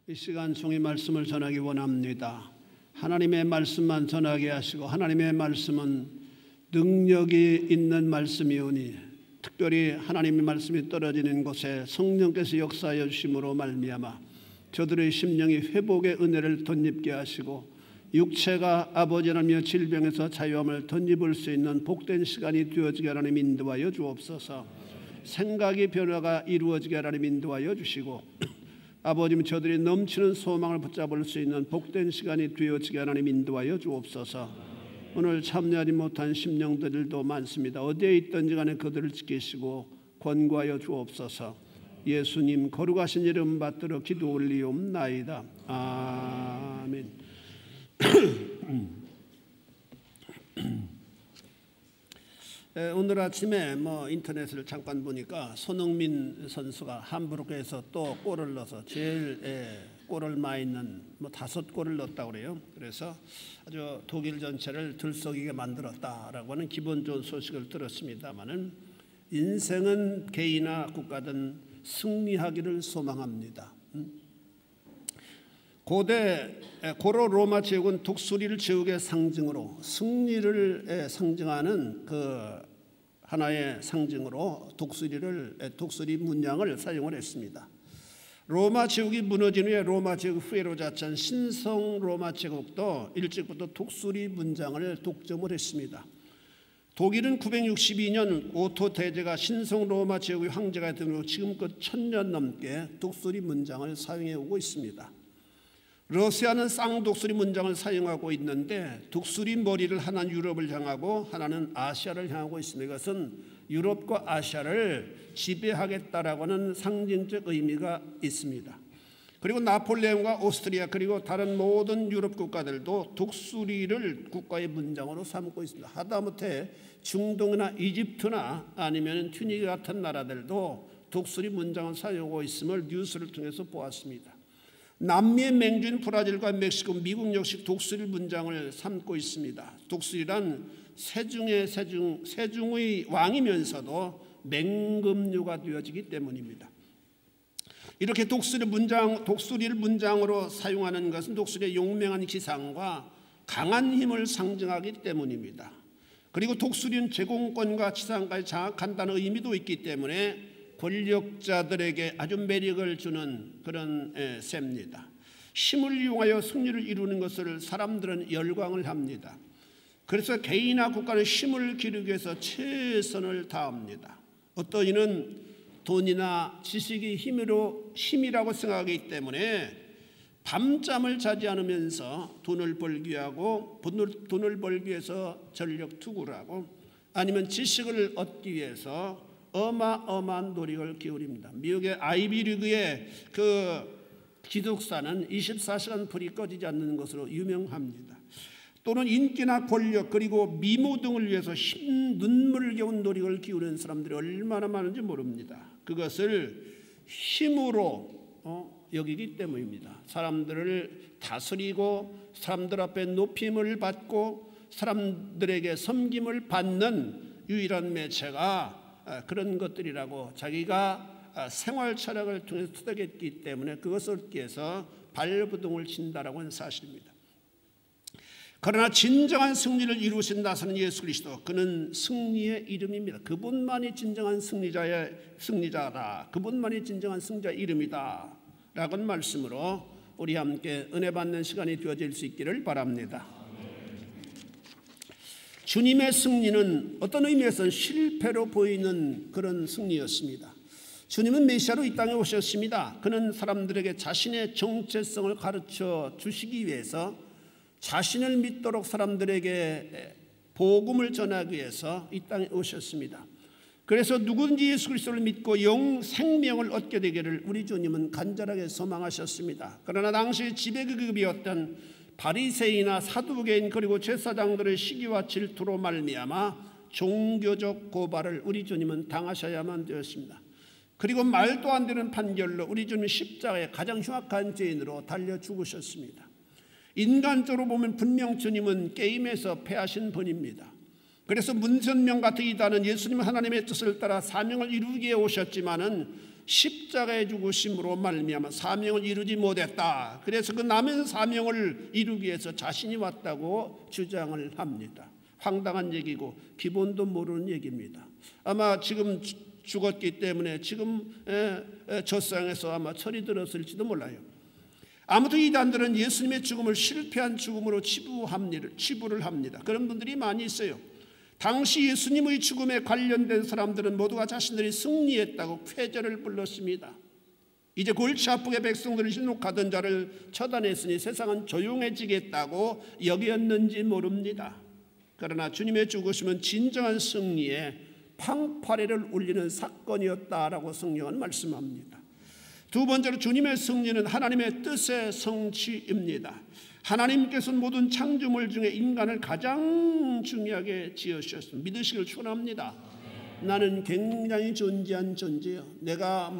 이 시간 종이 말씀을 전하기 원합니다. 하나님의 말씀만 전하게 하시고 하나님의 말씀은 능력이 있는 말씀이오니 특별히 하나님의 말씀이 떨어지는 곳에 성령께서 역사하여 주심으로 말미암아 저들의 심령이 회복의 은혜를 덧입게 하시고 육체가 아버지 하나님의 질병에서 자유함을 덧입을 수 있는 복된 시간이 되어지게 하나님 인도하여 주옵소서. 생각의 변화가 이루어지게 하나님 인도하여 주시고 아버님 저들이 넘치는 소망을 붙잡을 수 있는 복된 시간이 되어지게 하나님 인도하여 주옵소서. 오늘 참여하지 못한 심령들도 많습니다. 어디에 있든지 간에 그들을 지키시고 권고하여 주옵소서. 예수님 거룩하신 이름 받들어 기도 올리옵나이다. 아멘. 오늘 아침에 인터넷을 잠깐 보니까 손흥민 선수가 함부르크에서 또 골을 넣어서 제일 골을 많이 넣는 5골을 넣었다고 그래요. 그래서 아주 독일 전체를 들썩이게 만들었다라고 하는 기분 좋은 소식을 들었습니다만은 인생은 개인이나 국가든 승리하기를 소망합니다. 고대 고로 로마 제국은 독수리를 제국의 상징으로 승리를 상징하는 그 하나의 상징으로 독수리 문양을 사용을 했습니다. 로마 제국이 무너진 후에 로마 제국 후예로 자처한 신성 로마 제국도 일찍부터 독수리 문장을 독점을 했습니다. 독일은 962년 오토 대제가 신성 로마 제국의 황제가 된 후 지금껏 1000년 넘게 독수리 문장을 사용해 오고 있습니다. 러시아는 쌍독수리 문장을 사용하고 있는데 독수리 머리를 하나는 유럽을 향하고 하나는 아시아를 향하고 있습니다. 이것은 유럽과 아시아를 지배하겠다라고 하는 상징적 의미가 있습니다. 그리고 나폴레옹과 오스트리아 그리고 다른 모든 유럽 국가들도 독수리를 국가의 문장으로 삼고 있습니다. 하다못해 중동이나 이집트나 아니면 튀니지 같은 나라들도 독수리 문장을 사용하고 있음을 뉴스를 통해서 보았습니다. 남미의 맹주인 브라질과 멕시코, 미국 역시 독수리 문장을 삼고 있습니다. 독수리란 세중의 왕이면서도 맹금류가 되어지기 때문입니다. 이렇게 독수리를 문장으로 사용하는 것은 독수리의 용맹한 기상과 강한 힘을 상징하기 때문입니다. 그리고 독수리는 제공권과 지상까지 장악한다는 의미도 있기 때문에 권력자들에게 아주 매력을 주는 그런 셈입니다. 힘을 이용하여 승리를 이루는 것을 사람들은 열광을 합니다. 그래서 개인이나 국가는 힘을 기르기 위해서 최선을 다합니다. 어떤 이는 돈이나 지식이 힘이라고 생각하기 때문에 밤잠을 자지 않으면서 돈을 벌기 위해서 전력 투구를 하고 아니면 지식을 얻기 위해서 어마어마한 노력을 기울입니다. 미국의 아이비리그의 그 기숙사는 24시간 불이 꺼지지 않는 것으로 유명합니다. 또는 인기나 권력 그리고 미모 등을 위해서 눈물을 겨운 노력을 기울이는 사람들이 얼마나 많은지 모릅니다. 그것을 힘으로 여기기 때문입니다. 사람들을 다스리고 사람들 앞에 높임을 받고 사람들에게 섬김을 받는 유일한 매체가 그런 것들이라고 자기가 생활 철학을 통해서 투닥했기 때문에 그것을 얻기 위해서 발버둥을 친다라고 하는 사실입니다. 그러나 진정한 승리를 이루신 나사는 예수 그리스도, 그는 승리의 이름입니다. 그분만이 진정한 승리자다. 그분만이 진정한 승자의 이름이다 라고 하는 말씀으로 우리 함께 은혜 받는 시간이 되어질 수 있기를 바랍니다. 주님의 승리는 어떤 의미에서는 실패로 보이는 그런 승리였습니다. 주님은 메시아로 이 땅에 오셨습니다. 그는 사람들에게 자신의 정체성을 가르쳐 주시기 위해서 자신을 믿도록 사람들에게 복음을 전하기 위해서 이 땅에 오셨습니다. 그래서 누구든지 예수 그리스도를 믿고 생명을 얻게 되기를 우리 주님은 간절하게 소망하셨습니다. 그러나 당시 지배계급이었던 바리새인이나 사두개인 그리고 제사장들의 시기와 질투로 말미암아 종교적 고발을 우리 주님은 당하셔야만 되었습니다. 그리고 말도 안 되는 판결로 우리 주님은 십자가에 가장 흉악한 죄인으로 달려 죽으셨습니다. 인간적으로 보면 분명 주님은 게임에서 패하신 분입니다. 그래서 문선명 같은 이단은 예수님 하나님의 뜻을 따라 사명을 이루기에 오셨지만은 십자가의 죽으심으로 말미암아 사명을 이루지 못했다. 그래서 그 남은 사명을 이루기 위해서 자신이 왔다고 주장을 합니다. 황당한 얘기고 기본도 모르는 얘기입니다. 아마 지금 죽었기 때문에 지금 젖상에서 아마 철이 들었을지도 몰라요. 아무튼 이단들은 예수님의 죽음을 실패한 죽음으로 치부를 합니다. 그런 분들이 많이 있어요. 당시 예수님의 죽음에 관련된 사람들은 모두가 자신들이 승리했다고 쾌절을 불렀습니다. 이제 골치 아프게 백성들을 신록하던 자를 처단했으니 세상은 조용해지겠다고 여겼는지 모릅니다. 그러나 주님의 죽으심은 진정한 승리에 팡파레를 울리는 사건이었다라고 성경은 말씀합니다. 두 번째로 주님의 승리는 하나님의 뜻의 성취입니다. 하나님께서는 모든 창조물 중에 인간을 가장 중요하게 지으셨습니다. 믿으시길 축원합니다. 나는 굉장히 존귀한 존재요. 내가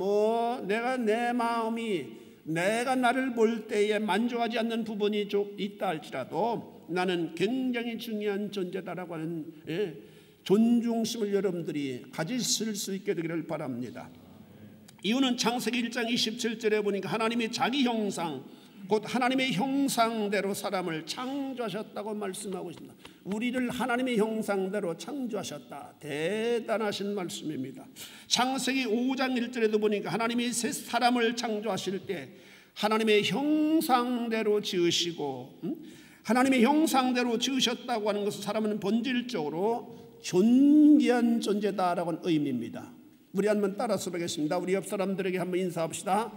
내 마음이 내가 나를 볼 때에 만족하지 않는 부분이 좀 있다 할지라도 나는 굉장히 중요한 존재다라고 하는 존중심을 여러분들이 가지실 수 있게 되기를 바랍니다. 이유는 창세기 1장 27절에 보니까 하나님이 자기 형상 곧 하나님의 형상대로 사람을 창조하셨다고 말씀하고 있습니다. 우리를 하나님의 형상대로 창조하셨다. 대단하신 말씀입니다. 창세기 5장 1절에도 보니까 하나님이 새 사람을 창조하실 때 하나님의 형상대로 지으시고 하나님의 형상대로 지으셨다고 하는 것은 사람은 본질적으로 존귀한 존재다라고 하는 의미입니다. 우리 한번 따라서 보겠습니다. 우리 옆 사람들에게 한번 인사합시다.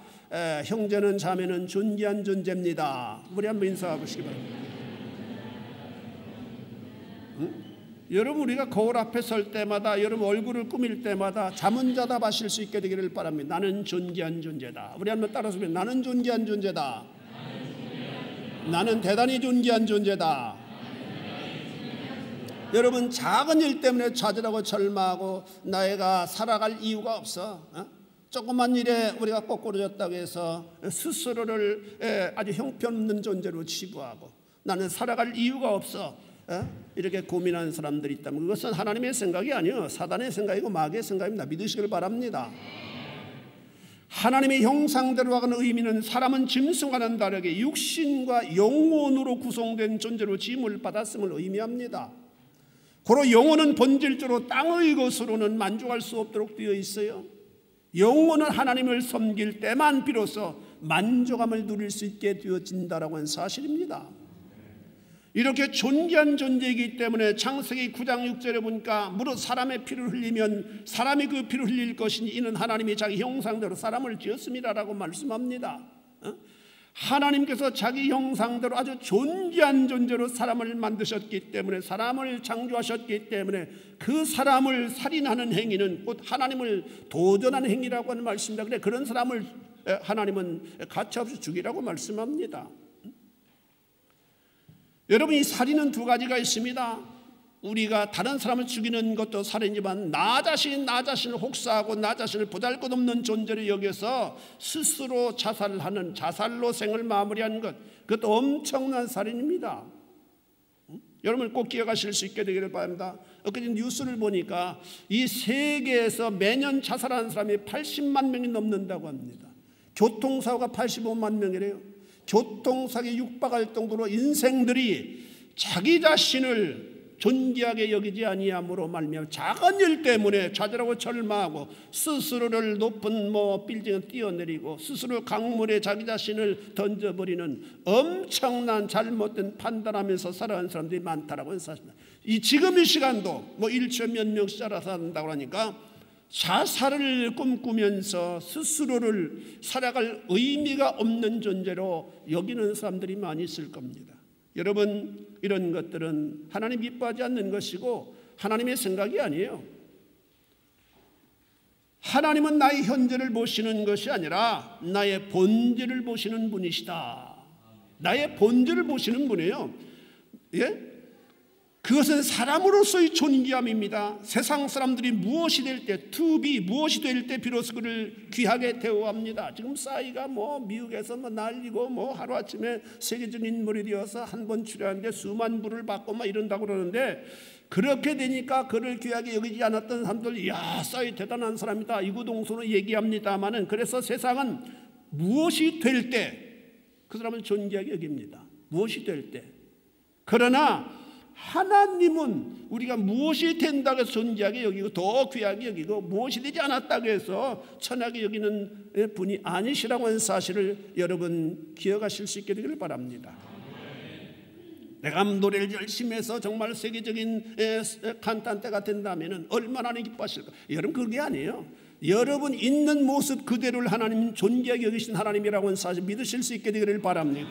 형제는 자매는 존귀한 존재입니다. 우리 한번 인사하시기 바랍니다. 여러분 우리가 거울 앞에 설 때마다 여러분 얼굴을 꾸밀 때마다 자문자답 하실 수 있게 되기를 바랍니다. 나는 존귀한 존재다. 우리 한번 따라서 보겠습니다. 나는 존귀한 존재다. 나는 대단히 존귀한 존재다. 여러분 작은 일 때문에 좌절하고 절망하고 나이가 살아갈 이유가 없어. 조그만 일에 우리가 꼬꾸라졌다고 해서 스스로를 아주 형편없는 존재로 치부하고 나는 살아갈 이유가 없어 이렇게 고민하는 사람들이 있다면 그것은 하나님의 생각이 아니요 사단의 생각이고 마귀의 생각입니다. 믿으시길 바랍니다. 하나님의 형상대로 하는 의미는 사람은 짐승과는 다르게 육신과 영혼으로 구성된 존재로 지음을 받았음을 의미합니다. 고로 영혼은 본질적으로 땅의 것으로는 만족할 수 없도록 되어 있어요. 영혼은 하나님을 섬길 때만 비로소 만족함을 누릴 수 있게 되어진다라고 하는 사실입니다. 이렇게 존귀한 존재이기 때문에 창세기 9장 6절에 보니까 무릇 사람의 피를 흘리면 사람이 그 피를 흘릴 것이니 이는 하나님이 자기 형상대로 사람을 지었습니다라고 말씀합니다. 하나님께서 자기 형상대로 아주 존귀한 존재로 사람을 만드셨기 때문에 사람을 창조하셨기 때문에 그 사람을 살인하는 행위는 곧 하나님을 도전하는 행위라고 하는 말씀입니다. 그래 그런 사람을 하나님은 가차없이 죽이라고 말씀합니다. 여러분 이 살인은 두 가지가 있습니다. 우리가 다른 사람을 죽이는 것도 살인이지만 나 자신을 혹사하고 나 자신을 보잘것없는 존재로 여겨서 스스로 자살하는 자살로 생을 마무리하는 것 그것도 엄청난 살인입니다. 여러분 꼭 기억하실 수 있게 되기를 바랍니다. 엊그제 뉴스를 보니까 이 세계에서 매년 자살하는 사람이 80만 명이 넘는다고 합니다. 교통사고가 85만 명이래요. 교통사고에 육박할 정도로 인생들이 자기 자신을 존귀하게 여기지 아니함으로 말미암아 작은 일 때문에 좌절하고 절망하고 스스로를 높은 빌딩을 뛰어내리고 스스로 강물에 자기 자신을 던져버리는 엄청난 잘못된 판단하면서 살아가는 사람들이 많다라고 하는 사실입니다. 지금 이 시간도 1초 몇 명씩 자살한다고 하니까 자살을 꿈꾸면서 스스로를 살아갈 의미가 없는 존재로 여기는 사람들이 많이 있을 겁니다. 여러분 이런 것들은 하나님 기뻐하지 않는 것이고 하나님의 생각이 아니에요. 하나님은 나의 현재를 보시는 것이 아니라 나의 본질을 보시는 분이시다. 나의 본질을 보시는 분이에요. 예? 그것은 사람으로서의 존귀함입니다. 세상 사람들이 무엇이 될 때, 무엇이 될 때 비로소 그를 귀하게 대우합니다. 지금 싸이가 미국에서 난리고 하루아침에 세계적인 인물이 되어서 한 번 출연하는데 수만 불을 받고 이런다고 그러는데, 그렇게 되니까 그를 귀하게 여기지 않았던 사람들, 야, 싸이 대단한 사람이다, 이구동성으로 얘기합니다마는, 그래서 세상은 무엇이 될 때 그 사람을 존귀하게 여깁니다. 무엇이 될 때. 그러나 하나님은 우리가 무엇이 된다고 해서 존귀하게 여기고 더 귀하게 여기고, 무엇이 되지 않았다고 해서 천하게 여기는 분이 아니시라고 하는 사실을 여러분 기억하실 수 있게 되기를 바랍니다. 내가 노래를 열심히 해서 정말 세계적인 칸탄테가 된다면 얼마나 기뻐하실까. 여러분, 그게 아니에요. 여러분 있는 모습 그대로를 하나님 존귀하게 여기신 하나님이라고 하는 사실 믿으실 수 있게 되기를 바랍니다.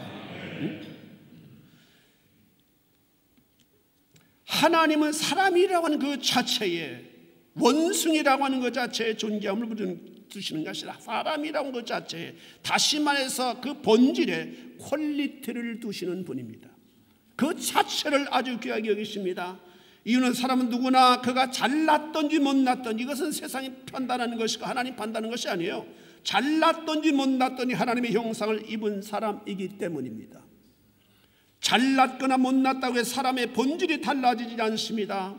하나님은 사람이라고 하는 그 자체에, 원숭이라고 하는 그 자체에 존귀함을 두시는 것이라, 사람이라고 하는 그 자체에, 다시 말해서 그 본질에 퀄리티를 두시는 분입니다. 그 자체를 아주 귀하게 여기십니다. 이유는 사람은 누구나 그가 잘났던지 못났던지 이것은 세상이 판단하는 것이고 하나님 판단하는 것이 아니에요. 잘났던지 못났던지 하나님의 형상을 입은 사람이기 때문입니다. 잘났거나 못났다고 해서 사람의 본질이 달라지지 않습니다.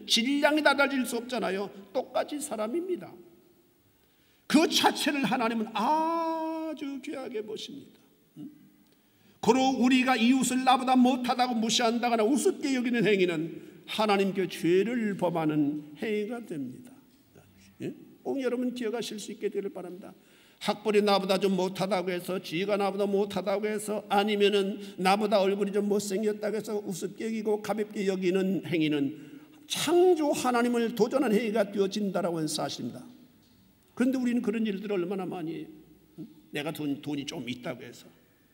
질량이 달라질 수 없잖아요. 똑같이 사람입니다. 그 자체를 하나님은 아주 귀하게 보십니다. 고로 우리가 이웃을 나보다 못하다고 무시한다거나 우습게 여기는 행위는 하나님께 죄를 범하는 행위가 됩니다. 꼭 여러분 기억하실 수 있게 되기를 바랍니다. 학벌이 나보다 좀 못하다고 해서, 지위가 나보다 못하다고 해서, 아니면은 나보다 얼굴이 좀 못생겼다고 해서 우습게 여기고 가볍게 여기는 행위는 창조 하나님을 도전한 행위가 되어진다라고 하는 사실입니다. 그런데 우리는 그런 일들을 얼마나 많이 해요. 내가 돈이 좀 있다고 해서.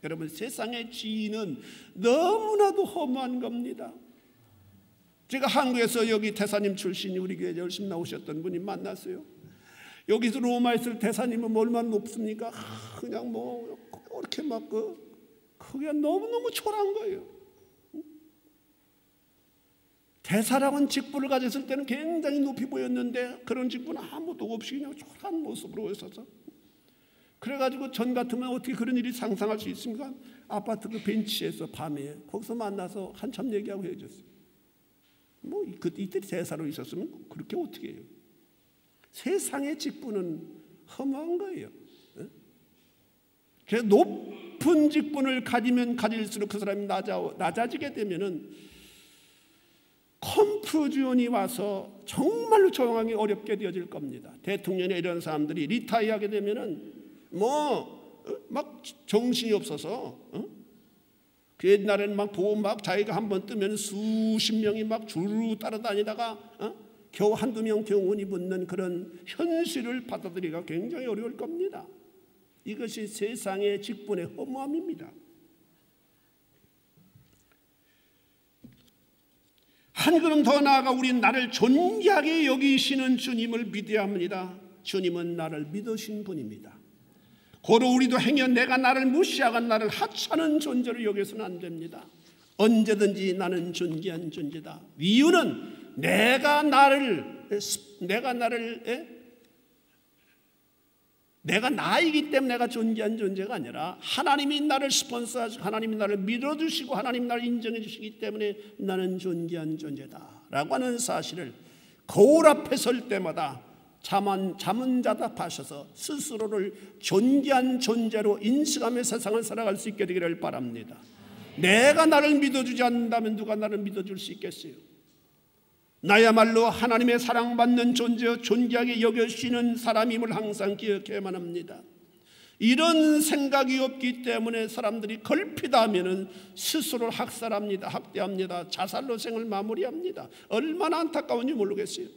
여러분, 세상의 지위는 너무나도 허무한 겁니다. 제가 한국에서 여기 대사님 출신이 우리 교회에 열심히 나오셨던 분이 만났어요. 여기서 로마에 있을 대사님은 얼마나 높습니까? 그냥 이렇게 그게 너무너무 초라한 거예요. 대사라고는 직분을 가졌을 때는 굉장히 높이 보였는데, 그런 직분은 아무도 없이 그냥 초라한 모습으로 있어서, 그래가지고 전 같으면 어떻게 그런 일이 상상할 수 있습니까? 아파트 그 벤치에서 밤에 거기서 만나서 한참 얘기하고 헤어졌어요. 이때 대사로 있었으면 그렇게 어떻게 해요? 세상의 직분은 허무한 거예요. 그래서 높은 직분을 가지면 가질수록 그 사람이 낮아지게 되면은 컴프지온이 와서 정말로 조용하기 어렵게 되어질 겁니다. 대통령이 이런 사람들이 리타이어하게 되면은 막 정신이 없어서, 그 옛날에는 보고 자기가 한번 뜨면 수십 명이 줄로 따라다니다가 겨우 한두 명 경운이 붙는 그런 현실을 받아들이기가 굉장히 어려울 겁니다. 이것이 세상의 직분의 허무함입니다. 한 걸음 더 나아가 우리는 나를 존귀하게 여기시는 주님을 믿어야 합니다. 주님은 나를 믿으신 분입니다. 고로 우리도 행여 내가 나를 무시하건 나를 하찮은 존재로 여겨서는 안 됩니다. 언제든지 나는 존귀한 존재다. 이유는 내가 나이기 때문에 내가 존귀한 존재가 아니라 하나님이 나를 스폰서하시고 하나님이 나를 믿어주시고 하나님이 나를 인정해 주시기 때문에 나는 존귀한 존재다 라고 하는 사실을 거울 앞에 설 때마다 자문자답하셔서 스스로를 존귀한 존재로 인식하며 세상을 살아갈 수 있게 되기를 바랍니다. 내가 나를 믿어주지 않는다면 누가 나를 믿어줄 수 있겠어요? 나야말로 하나님의 사랑받는 존재여 존귀하게 여겨주시는 사람임을 항상 기억해야만 합니다. 이런 생각이 없기 때문에 사람들이 걸핏하면 스스로를 학살합니다. 학대합니다. 자살로 생을 마무리합니다. 얼마나 안타까운지 모르겠어요.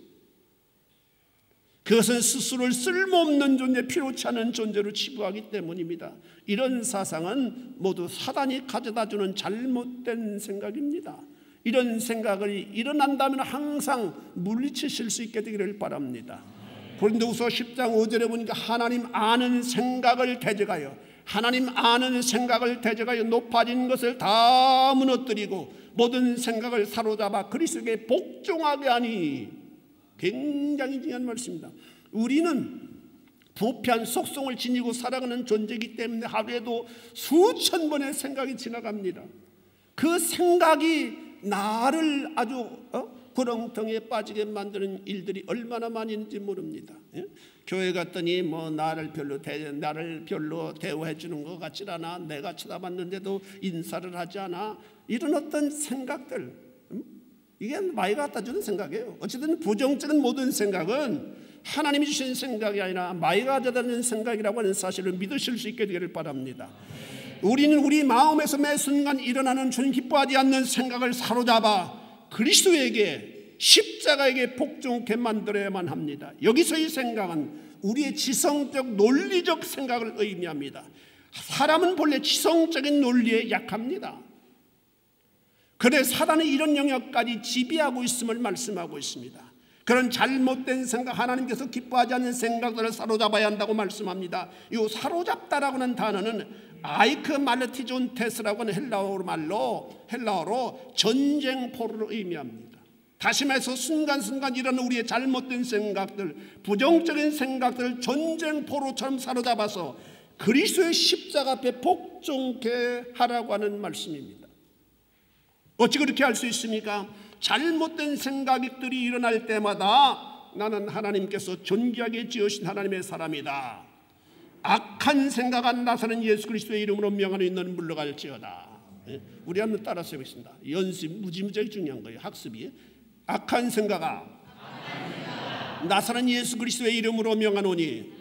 그것은 스스로를 쓸모없는 존재, 필요치 않은 존재로 치부하기 때문입니다. 이런 사상은 모두 사단이 가져다주는 잘못된 생각입니다. 이런 생각이 일어난다면 항상 물리치실 수 있게 되기를 바랍니다. 고린도후서 10장 5절에 보니까 하나님 아는 생각을 대적하여 높아진 것을 다 무너뜨리고 모든 생각을 사로잡아 그리스도에게 복종하게 하니. 굉장히 중요한 말씀입니다. 우리는 부패한 속성을 지니고 살아가는 존재이기 때문에 하루에도 수천 번의 생각이 지나갑니다. 그 생각이 나를 아주 구렁텅이에 빠지게 만드는 일들이 얼마나 많이 있는지 모릅니다. 교회 갔더니 뭐 나를 별로 대우해 주는 것 같지 않아. 내가 쳐다봤는데도 인사를 하지 않아. 이런 어떤 생각들, 이게 마귀가 갖다 주는 생각이에요. 어쨌든 부정적인 모든 생각은 하나님이 주신 생각이 아니라 마귀가 가져다 주는 생각이라고 하는 사실을 믿으실 수 있게 되기를 바랍니다. 우리는 우리 마음에서 매 순간 일어나는 주님 기뻐하지 않는 생각을 사로잡아 그리스도에게, 십자가에게 복종케 만들어야만 합니다. 여기서 이 생각은 우리의 지성적 논리적 생각을 의미합니다. 사람은 본래 지성적인 논리에 약합니다. 그래 사단은 이런 영역까지 지배하고 있음을 말씀하고 있습니다. 그런 잘못된 생각, 하나님께서 기뻐하지 않는 생각들을 사로잡아야 한다고 말씀합니다. 이 사로잡다라고 하는 단어는 아이크 말레티존 테스라고 하는 헬라어로 전쟁포를 의미합니다. 다시 말해서 순간순간 일어나는 우리의 잘못된 생각들, 부정적인 생각들을 전쟁포로처럼 사로잡아서 그리스도의 십자가 앞에 복종케 하라고 하는 말씀입니다. 어찌 그렇게 할 수 있습니까? 잘못된 생각들이 일어날 때마다 나는 하나님께서 존귀하게 지으신 하나님의 사람이다. 악한 생각 안 나서는 예수 그리스도의 이름으로 명하는 너는 물러갈지어다. 우리 한번 따라서 해보겠습니다. 연습 무지무지하게 중요한 거예요. 학습이. 악한 생각아 나서는 예수 그리스도의 이름으로 명하노니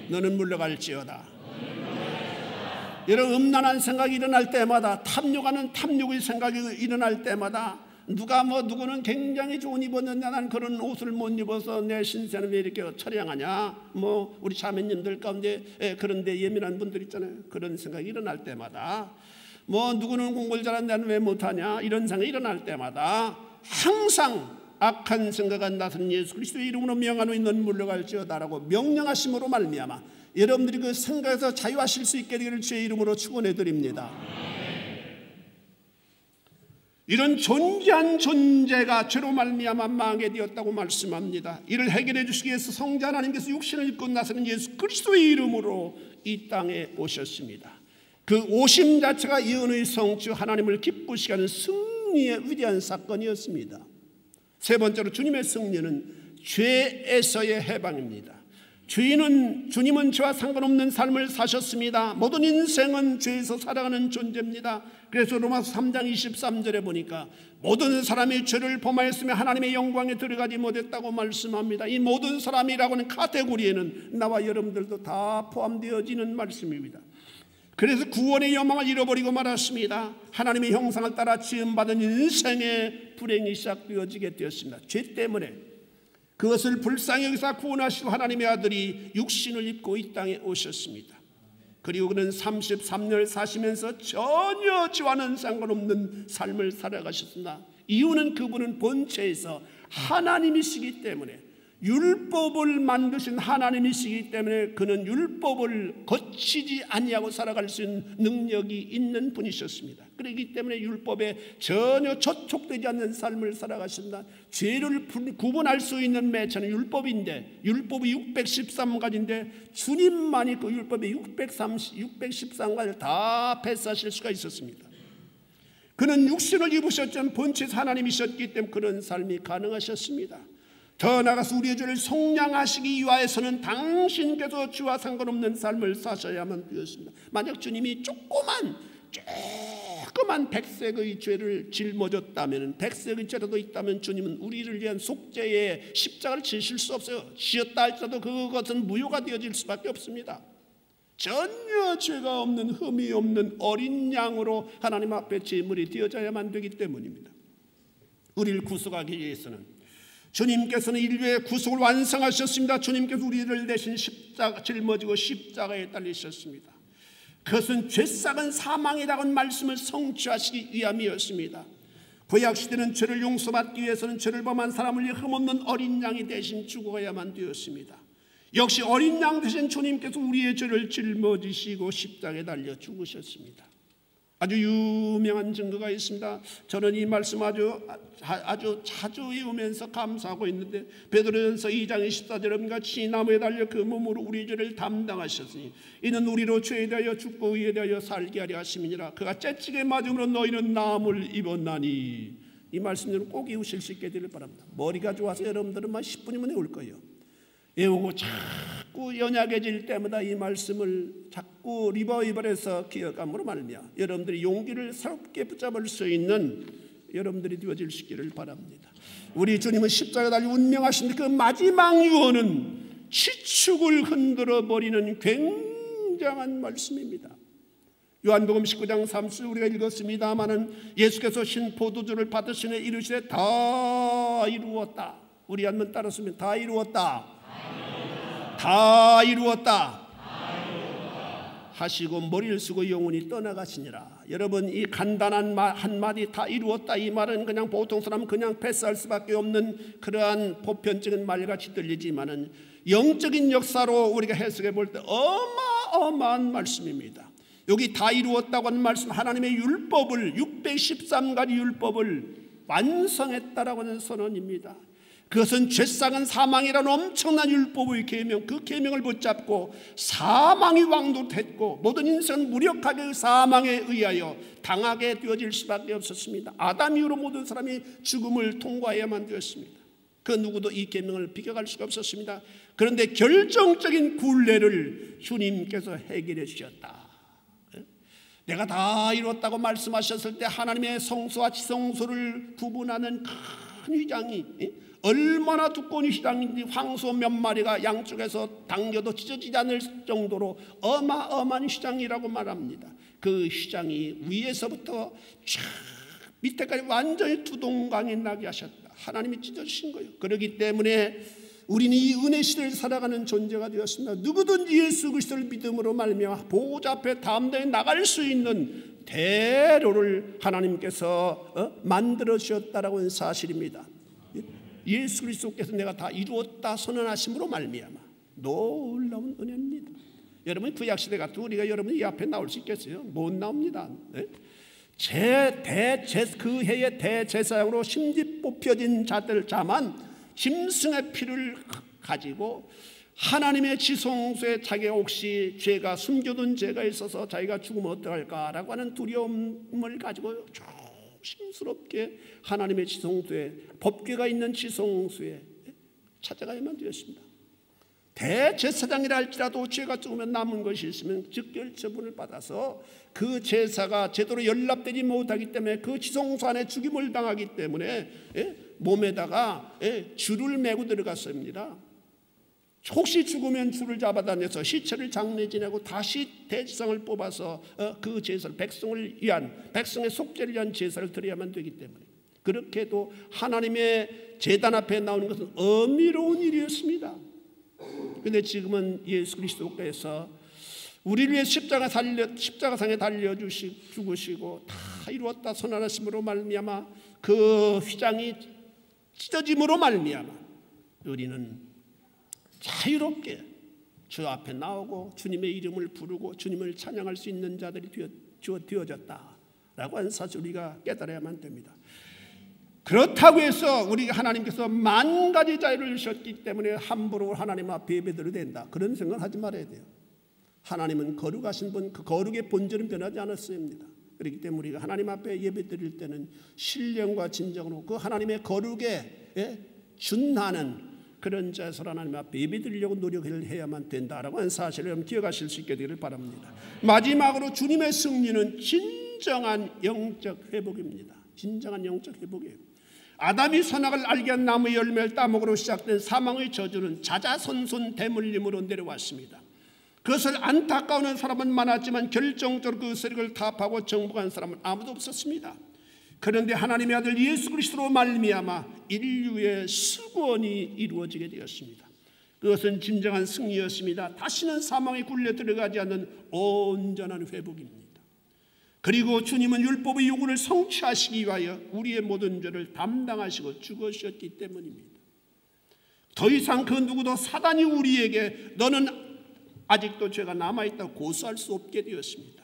너는 물러갈지어다. 이런 음란한 생각이 일어날 때마다, 탐욕하는 탐욕의 생각이 일어날 때마다, 누구는 굉장히 좋은 입었는데 난 그런 옷을 못 입어서 내 신세는 왜 이렇게 처량하냐, 우리 자매님들 가운데 그런데 예민한 분들 있잖아요. 그런 생각이 일어날 때마다, 누구는 공부를 잘하는데 나는 왜 못하냐, 이런 생각이 일어날 때마다 항상 악한 생각은 나서는 예수 그리스도의 이름으로 명하노니 너는 물러갈지어다라고 명령하심으로 말미암아 여러분들이 그 생각에서 자유하실 수 있게 되기를 주의 이름으로 축원해 드립니다. 이런 존재한 존재가 죄로 말미암아 망하게 되었다고 말씀합니다. 이를 해결해 주시기 위해서 성자 하나님께서 육신을 입고 나서는 예수 그리스도의 이름으로 이 땅에 오셨습니다. 그 오심 자체가 예언의 성취, 하나님을 기쁘시게 하는 승리의 위대한 사건이었습니다. 세 번째로 주님의 승리는 죄에서의 해방입니다. 주님은 죄와 상관없는 삶을 사셨습니다. 모든 인생은 죄에서 살아가는 존재입니다. 그래서 로마서 3장 23절에 보니까 모든 사람이 죄를 범하였으며 하나님의 영광에 들어가지 못했다고 말씀합니다. 이 모든 사람이라고 하는 카테고리에는 나와 여러분들도 다 포함되어지는 말씀입니다. 그래서 구원의 여망을 잃어버리고 말았습니다. 하나님의 형상을 따라 지음받은 인생의 불행이 시작되어지게 되었습니다. 죄 때문에. 그것을 불쌍히 여기사 구원하시고 하나님의 아들이 육신을 입고 이 땅에 오셨습니다. 그리고 그는 33년을 사시면서 전혀 죄와는 상관없는 삶을 살아가셨습니다. 이유는 그분은 본체에서 하나님이시기 때문에, 율법을 만드신 하나님이시기 때문에 그는 율법을 거치지 아니하고 살아갈 수 있는 능력이 있는 분이셨습니다. 그렇기 때문에 율법에 전혀 저촉되지 않는 삶을 살아가신다. 죄를 구분할 수 있는 매체는 율법인데, 율법이 613가지인데 주님만이 그 율법의 613가지를 다 패스하실 수가 있었습니다. 그는 육신을 입으셨지만 본체에서 하나님이셨기 때문에 그런 삶이 가능하셨습니다. 더 나아가서 우리의 죄를 속량하시기 위하여서는 당신께서 죄와 상관없는 삶을 사셔야만 되었습니다. 만약 주님이 조그만 백색의 죄를 짊어졌다면, 백색의 죄라도 있다면 주님은 우리를 위한 속죄의 십자가를 지실 수 없어요. 지었다 할지라도 그것은 무효가 되어질 수밖에 없습니다. 전혀 죄가 없는, 흠이 없는 어린 양으로 하나님 앞에 제물이 되어져야만 되기 때문입니다. 우리를 구속하기 위해서는 주님께서는 인류의 구속을 완성하셨습니다. 주님께서 우리를 대신 짊어지고 십자가에 달리셨습니다. 그것은 죄싹은 사망이라는 말씀을 성취하시기 위함이었습니다. 구약시대는 죄를 용서받기 위해서는 죄를 범한 사람을 위해 흠없는 어린 양이 대신 죽어야만 되었습니다. 역시 어린 양 대신 주님께서 우리의 죄를 짊어지시고 십자가에 달려 죽으셨습니다. 아주 유명한 증거가 있습니다. 저는 이 말씀 아주 자주 외우면서 감사하고 있는데, 베드로전서 2장 24절에 같이 나무에 달려 그 몸으로 우리 죄를 담당하셨으니 이는 우리로 죄에 대하여 죽고 의에 대하여 살게 하려 하심이니라. 그가 채찍에 맞음으로 너희는 나음을 입었나니. 이 말씀들은 꼭 외우실 수 있게 되길 바랍니다. 머리가 좋아서 여러분들은 10분이면 외울 거예요. 외우고 자꾸 연약해질 때마다 이 말씀을 자꾸 리바이벌해서 기억함으로 말미암아 여러분들이 용기를 새롭게 붙잡을 수 있는 여러분들이 되어질 수 있기를 바랍니다. 우리 주님은 십자가에 달려 운명하신 그 마지막 유언은 지축을 흔들어 버리는 굉장한 말씀입니다. 요한복음 19장 30절 우리가 읽었습니다마는 예수께서 신 포도주를 받으시니 이르시되 다 이루었다. 우리 한번 따랐으면 다 이루었다. 다 이루었다 하시고 머리를 쓰고 영원히 떠나가시니라. 여러분, 이 간단한 말 한마디 다 이루었다, 이 말은 그냥 보통 사람은 그냥 패스할 수밖에 없는 그러한 보편적인 말같이 들리지만은 영적인 역사로 우리가 해석해 볼 때 어마어마한 말씀입니다. 여기 다 이루었다고 하는 말씀, 하나님의 율법을 613가지 율법을 완성했다라고 하는 선언입니다. 그것은 죄상은 사망이라는 엄청난 율법의 계명, 그 계명을 붙잡고 사망이 왕도됐고 모든 인생은 무력하게 사망에 의하여 당하게 되어질 수밖에 없었습니다. 아담 이후로 모든 사람이 죽음을 통과해야만 되었습니다. 그 누구도 이 계명을 비껴갈 수가 없었습니다. 그런데 결정적인 굴레를 주님께서 해결해 주셨다. 내가 다 이뤘다고 말씀하셨을 때 하나님의 성소와 지성소를 구분하는 큰 휘장이 얼마나 두꺼운 휘장인지 황소 몇 마리가 양쪽에서 당겨도 찢어지지 않을 정도로 어마어마한 휘장이라고 말합니다. 그 휘장이 위에서부터 쫙 밑에까지 완전히 두동강이 나게 하셨다. 하나님이 찢어주신 거예요. 그렇기 때문에 우리는 이 은혜 시대를 살아가는 존재가 되었습니다. 누구든지 예수 그리스도를 믿음으로 말미암아 보호자 앞에 담대히 나갈 수 있는 대로를 하나님께서 만들어 주셨다라고 하는 사실입니다. 예수 그리스도께서 내가 다 이루었다 선언하심으로 말미암아 놀라운 은혜입니다. 여러분, 구약시대 같은 우리가 여러분 이 앞에 나올 수 있겠어요? 못 나옵니다. 그 해의 대제사장으로 심지 뽑혀진 자만 짐승의 피를 가지고 하나님의 지성소에 자기가 혹시 죄가 숨겨둔 죄가 있어서 자기가 죽으면 어떡할까라고 하는 두려움을 가지고 조심스럽게 하나님의 지성소에, 법궤가 있는 지성소에 찾아가야만 되었습니다. 대제사장이라 할지라도 죄가 조금만 남은 것이 있으면 즉결 처분을 받아서 그 제사가 제대로 연락되지 못하기 때문에 그 지성소 안에 죽임을 당하기 때문에 몸에다가 줄을 메고 들어갔습니다. 혹시 죽으면 줄을 잡아다녀서 시체를 장례 지내고 다시 대제사장을 뽑아서 그 제사를 백성의 속죄를 위한 제사를 드려야만 되기 때문에, 그렇게 해도 하나님의 제단 앞에 나오는 것은 어미로운 일이었습니다. 그런데 지금은 예수 그리스도께서 우리를 위해 십자가상에 달려 죽으시고 다 이루었다 선언하심으로 말미암아 그 휘장이 찢어짐으로 말미암아 우리는 자유롭게 주 앞에 나오고 주님의 이름을 부르고 주님을 찬양할 수 있는 자들이 되어졌다라고 하는 사실 우리가 깨달아야만 됩니다. 그렇다고 해서 우리가 하나님께서 만 가지 자유를 주셨기 때문에 함부로 하나님 앞에 예배드려야 된다, 그런 생각을 하지 말아야 돼요. 하나님은 거룩하신 분, 그 거룩의 본질은 변하지 않았습니다. 그렇기 때문에 우리가 하나님 앞에 예배드릴 때는 신령과 진정으로 그 하나님의 거룩에 준하는 그런 자에서 하나님 앞에 예배드리려고 노력을 해야만 된다라고 하는 사실을 기억하실 수 있게 되기를 바랍니다. 마지막으로 주님의 승리는 진정한 영적 회복입니다. 진정한 영적 회복이에요. 아담이 선악을 알게 한 나무의 열매를 따먹으로 시작된 사망의 저주는 자자손손 대물림으로 내려왔습니다. 그것을 안타까워하는 사람은 많았지만 결정적으로 그 세력을 타파하고 정복한 사람은 아무도 없었습니다. 그런데 하나님의 아들 예수 그리스도로 말미암아 인류의 수구원이 이루어지게 되었습니다. 그것은 진정한 승리였습니다. 다시는 사망에 굴려 들어가지 않는 온전한 회복입니다. 그리고 주님은 율법의 요구를 성취하시기 위하여 우리의 모든 죄를 담당하시고 죽으셨기 때문입니다. 더 이상 그 누구도 사단이 우리에게 너는 아직도 죄가 남아있다고 고소할 수 없게 되었습니다.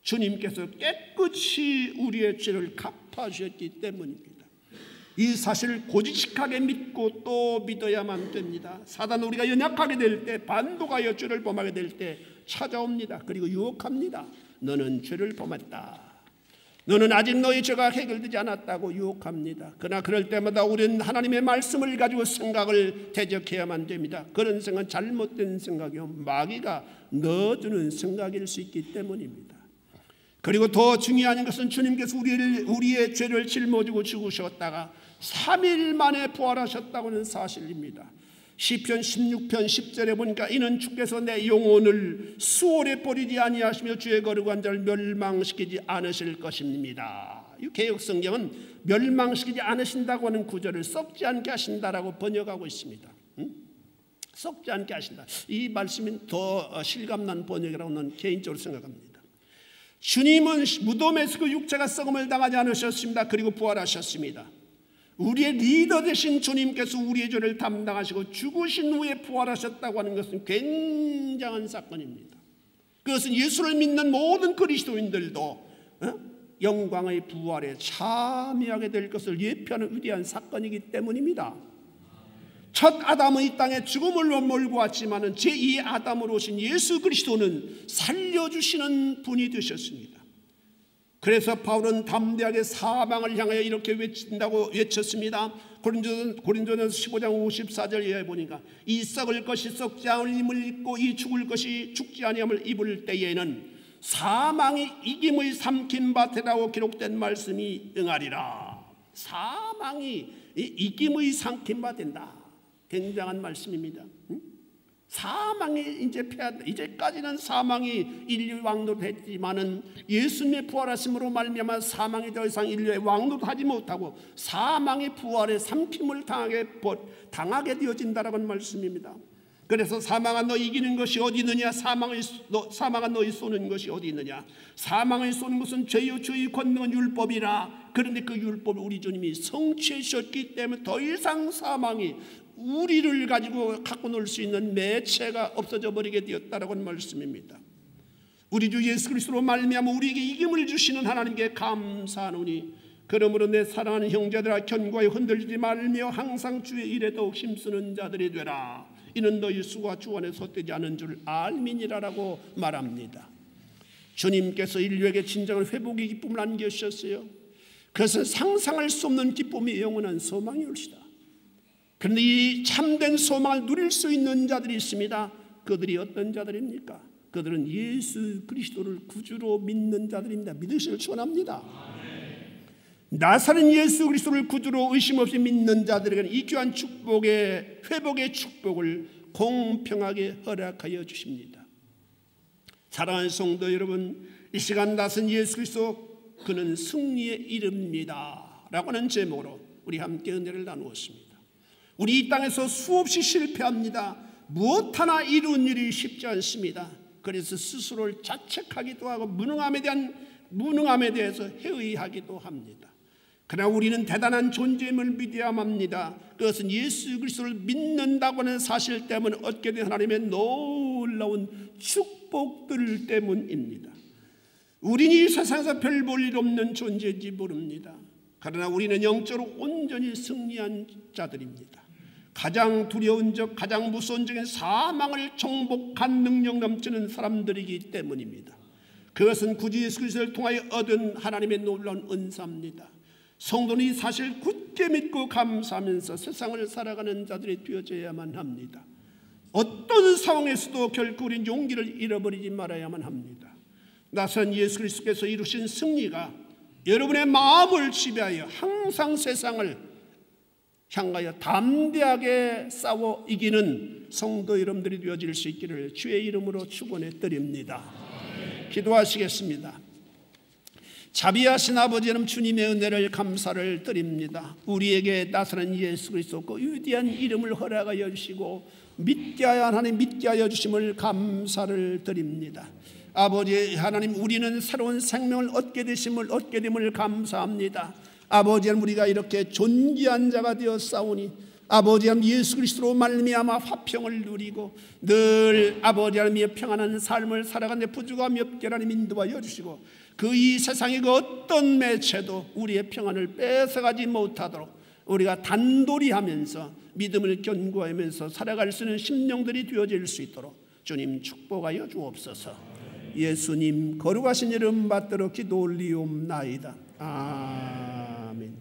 주님께서 깨끗이 우리의 죄를 갚아주셨기 때문입니다. 이 사실을 고지식하게 믿고 또 믿어야만 됩니다. 사단은 우리가 연약하게 될 때, 반도가여 죄를 범하게 될 때 찾아옵니다. 그리고 유혹합니다. 너는 죄를 범했다. 너는 아직 너의 죄가 해결되지 않았다고 유혹합니다. 그러나 그럴 때마다 우리는 하나님의 말씀을 가지고 생각을 대적해야만 됩니다. 그런 생각은 잘못된 생각이요, 마귀가 넣어주는 생각일 수 있기 때문입니다. 그리고 더 중요한 것은 주님께서 우리의 죄를 짊어지고 죽으셨다가 3일 만에 부활하셨다고 하는 사실입니다. 시편 16편 10절에 보니까 이는 주께서 내 영혼을 수월에 버리지 아니하시며 주의 거룩한 자를 멸망시키지 않으실 것입니다. 이 개역 성경은 멸망시키지 않으신다고 하는 구절을 썩지 않게 하신다라고 번역하고 있습니다. 썩지 않게 하신다. 이 말씀이 더 실감난 번역이라고 저는 개인적으로 생각합니다. 주님은 무덤에서 그 육체가 썩음을 당하지 않으셨습니다. 그리고 부활하셨습니다. 우리의 리더 되신 주님께서 우리의 죄를 담당하시고 죽으신 후에 부활하셨다고 하는 것은 굉장한 사건입니다. 그것은 예수를 믿는 모든 그리스도인들도 영광의 부활에 참여하게 될 것을 예표하는 위대한 사건이기 때문입니다. 첫 아담은 이 땅에 죽음을 몰고 왔지만 제2의 아담으로 오신 예수 그리스도는 살려주시는 분이 되셨습니다. 그래서 바울은 담대하게 사망을 향하여 이렇게 외쳤습니다. 고린도전서 15장 54절에 보니까 이 썩을 것이 썩지 않음을 입고 이 죽을 것이 죽지 아니함을 입을 때에는 사망이 이김의 삼킨 밭이라고 기록된 말씀이 응하리라. 사망이 이김의 삼킨 밭인다. 굉장한 말씀입니다. 사망이 이제 패한다. 이제까지는 사망이 인류의 왕노릇했지만은 예수님의 부활하심으로 말미암아 사망이 더 이상 인류의 왕노릇하지 못하고 사망의 부활에 삼킴을 당하게 되어진다라는 말씀입니다. 그래서 사망아 너 이기는 것이 어디 있느냐? 사망아 너희 쏘는 것이 어디 있느냐? 사망을 쏘는 것은 죄요 죄의 권능은 율법이라. 그런데 그 율법을 우리 주님이 성취하셨기 때문에 더 이상 사망이 우리를 가지고 갖고 놀 수 있는 매체가 없어져 버리게 되었다라고 하는 말씀입니다. 우리 주 예수 그리스도로 말미암아 우리에게 이김을 주시는 하나님께 감사하노니 그러므로 내 사랑하는 형제들아 견고하여 흔들리지 말며 항상 주의 일에 더욱 힘쓰는 자들이 되라. 이는 너희 수고가 주 안에 헛되지 않은 줄 알미니라라고 말합니다. 주님께서 인류에게 진정한 회복의 기쁨을 안겨주셨어요. 그것은 상상할 수 없는 기쁨이 영원한 소망이 올시다. 그런데 이 참된 소망을 누릴 수 있는 자들이 있습니다. 그들이 어떤 자들입니까? 그들은 예수 그리스도를 구주로 믿는 자들입니다. 믿으시길 축원합니다. 나사렛 예수 그리스도를 구주로 의심 없이 믿는 자들에게는 이 귀한 축복의 회복의 축복을 공평하게 허락하여 주십니다. 사랑하는 성도 여러분, 이 시간 나선 예수 그리스도 그는 승리의 이름입니다 라고 하는 제목으로 우리 함께 은혜를 나누었습니다. 우리 이 땅에서 수없이 실패합니다. 무엇 하나 이루는 일이 쉽지 않습니다. 그래서 스스로를 자책하기도 하고 무능함에 대해서 회의하기도 합니다. 그러나 우리는 대단한 존재임을 믿어야만 합니다. 그것은 예수 그리스도를 믿는다고 하는 사실 때문에 얻게 된 하나님의 놀라운 축복들 때문입니다. 우리는 이 세상에서 별 볼 일 없는 존재인지 모릅니다. 그러나 우리는 영적으로 온전히 승리한 자들입니다. 가장 두려운 적, 가장 무서운 적인 사망을 정복한 능력 넘치는 사람들이기 때문입니다. 그것은 구주 예수 그리스도를 통하여 얻은 하나님의 놀라운 은사입니다. 성도는 이 사실 굳게 믿고 감사하면서 세상을 살아가는 자들이 되어져야만 합니다. 어떤 상황에서도 결코 우리는 용기를 잃어버리지 말아야만 합니다. 나선 예수 그리스도께서 이루신 승리가 여러분의 마음을 지배하여 항상 세상을 향하여 담대하게 싸워 이기는 성도 여러분들이 되어질 수 있기를 주의 이름으로 축원해 드립니다. 기도하시겠습니다. 자비하신 아버지 하나님 주님의 은혜를 감사를 드립니다. 우리에게 나사렛 예수 그리스도 그 위대한 이름을 허락하여 주시고 믿게 하여 하나님 믿게 하여 주심을 감사를 드립니다. 아버지 하나님, 우리는 새로운 생명을 얻게 됨을 감사합니다. 아버지 하나님, 우리가 이렇게 존귀한 자가 되어 싸우니 아버지 하나님 예수 그리스도로 말미암아 화평을 누리고 늘 아버지 하나님의 평안한 삶을 살아가는 부족함이 없게 하나님 인도하여 주시고 그 이 세상의 그 어떤 매체도 우리의 평안을 뺏어가지 못하도록 우리가 단돌이 하면서 믿음을 견고하면서 살아갈 수 있는 심령들이 되어질 수 있도록 주님 축복하여 주옵소서. 예수님 거룩하신 이름 받들어 기도 올리옵나이다. 아멘.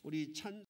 우리 찬